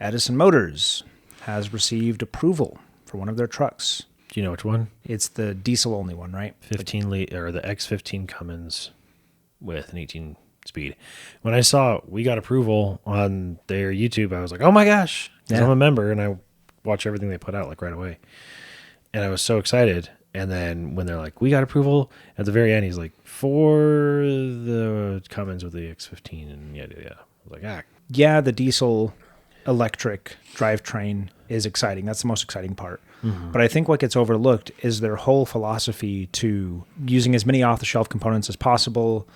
Edison Motors has received approval for one of their trucks. Do you know which one? It's the diesel only one, right? 15 liter, or the X15 Cummins with an 18 speed. When I saw we got approval on their YouTube, I was like, oh my gosh, because I'm a member and I watch everything they put out like right away. And I was so excited. And then when they're like, we got approval, at the very end, he's like, for the Cummins with the X15. And yeah. I was like, Yeah, the diesel electric drivetrain is exciting. That's the most exciting part. Mm-hmm. But I think what gets overlooked is their whole philosophy to using as many off-the-shelf components as possible,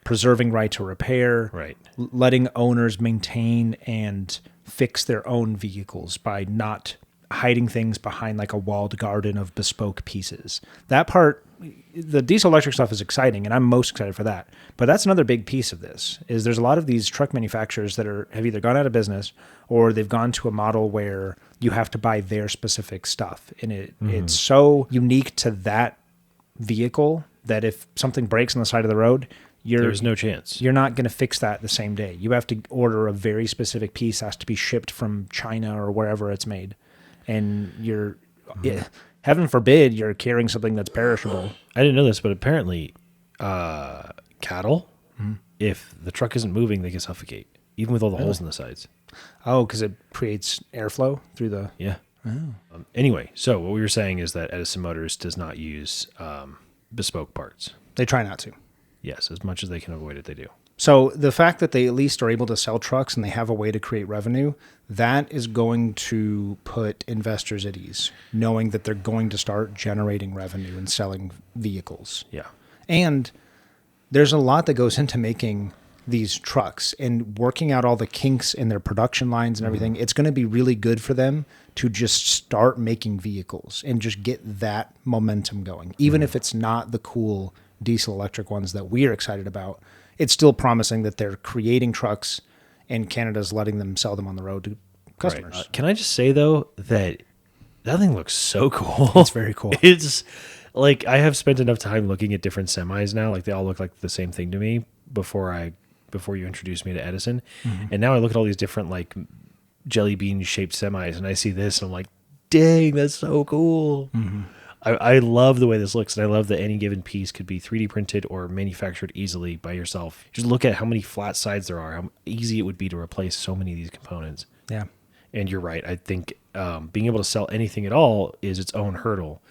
preserving right to repair, right, letting owners maintain and fix their own vehicles by not hiding things behind like a walled garden of bespoke pieces. That part, the diesel electric stuff is exciting, and I'm most excited for that. But that's another big piece of this, is there's a lot of these truck manufacturers that have either gone out of business or they've gone to a model where you have to buy their specific stuff. And it's so unique to that vehicle that if something breaks on the side of the road, there's no chance. You're not going to fix that the same day. You have to order a very specific piece, has to be shipped from China or wherever it's made. And heaven forbid, you're carrying something that's perishable. I didn't know this, but apparently cattle, if the truck isn't moving, they can suffocate, even with all the holes in the sides. Oh, because it creates airflow through the... Yeah. Oh. Anyway, so what we were saying is that Edison Motors does not use bespoke parts. They try not to. Yes, as much as they can avoid it, they do. So the fact that they at least are able to sell trucks and they have a way to create revenue, that is going to put investors at ease, knowing that they're going to start generating revenue and selling vehicles. Yeah. And there's a lot that goes into making these trucks and working out all the kinks in their production lines and everything. It's going to be really good for them to just start making vehicles and just get that momentum going. Even if it's not the cool diesel electric ones that we're excited about, it's still promising that they're creating trucks and Canada's letting them sell them on the road to customers. Right. Can I just say, though, that thing looks so cool. It's very cool. It's like I have spent enough time looking at different semis now. Like they all look like the same thing to me before you introduced me to Edison. Mm-hmm. And now I look at all these different like jelly bean shaped semis and I see this and I'm like, dang, that's so cool. Mm-hmm. I love the way this looks, and I love that any given piece could be 3D printed or manufactured easily by yourself. Just look at how many flat sides there are, how easy it would be to replace so many of these components. Yeah. And you're right. I think being able to sell anything at all is its own hurdle,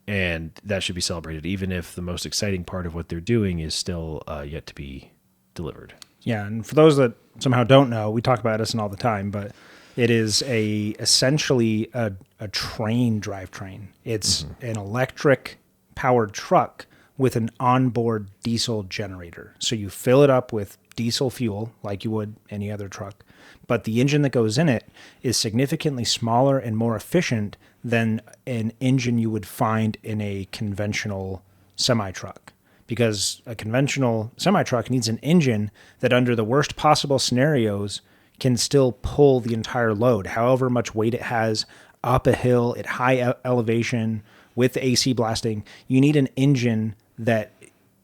and that should be celebrated, even if the most exciting part of what they're doing is still yet to be delivered. Yeah, and for those that somehow don't know, we talk about Edison all the time, but it is essentially a train drivetrain. It's an electric powered truck with an onboard diesel generator. So you fill it up with diesel fuel like you would any other truck, but the engine that goes in it is significantly smaller and more efficient than an engine you would find in a conventional semi-truck. Because a conventional semi-truck needs an engine that under the worst possible scenarios can still pull the entire load, however much weight it has, up a hill at high elevation with AC blasting. You need an engine that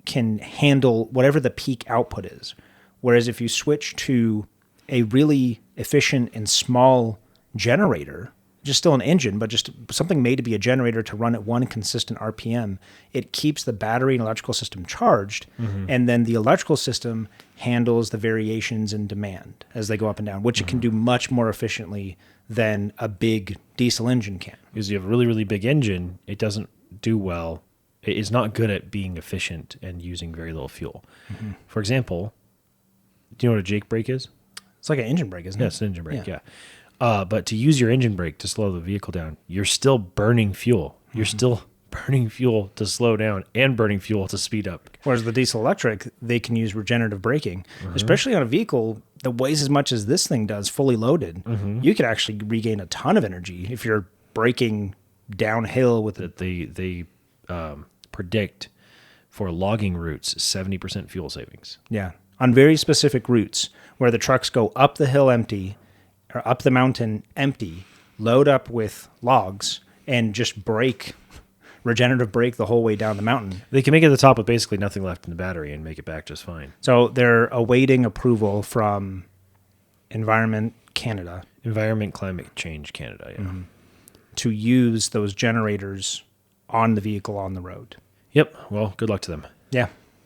can handle whatever the peak output is. Whereas if you switch to a really efficient and small generator, just still an engine, but just something made to be a generator to run at one consistent RPM, it keeps the battery and electrical system charged, and then the electrical system handles the variations in demand as they go up and down, which it can do much more efficiently than a big diesel engine can. Because you have a really, really big engine, it doesn't do well. It is not good at being efficient and using very little fuel. Mm-hmm. For example, do you know what a Jake brake is? It's like an engine brake, isn't it? Yeah, it's an engine brake, yeah. But to use your engine brake to slow the vehicle down, you're still burning fuel. You're still burning fuel to slow down and burning fuel to speed up. Whereas the diesel electric, they can use regenerative braking, especially on a vehicle that weighs as much as this thing does, fully loaded. You could actually regain a ton of energy if you're braking downhill with it. They predict for logging routes 70% fuel savings. Yeah, on very specific routes where the trucks go up the hill empty or up the mountain empty, load up with logs, and just regenerative brake the whole way down the mountain. They can make it to the top with basically nothing left in the battery and make it back just fine. So they're awaiting approval from Environment Canada. Environment Climate Change Canada. Yeah. to use those generators on the vehicle on the road. Yep. Well, good luck to them. Yeah.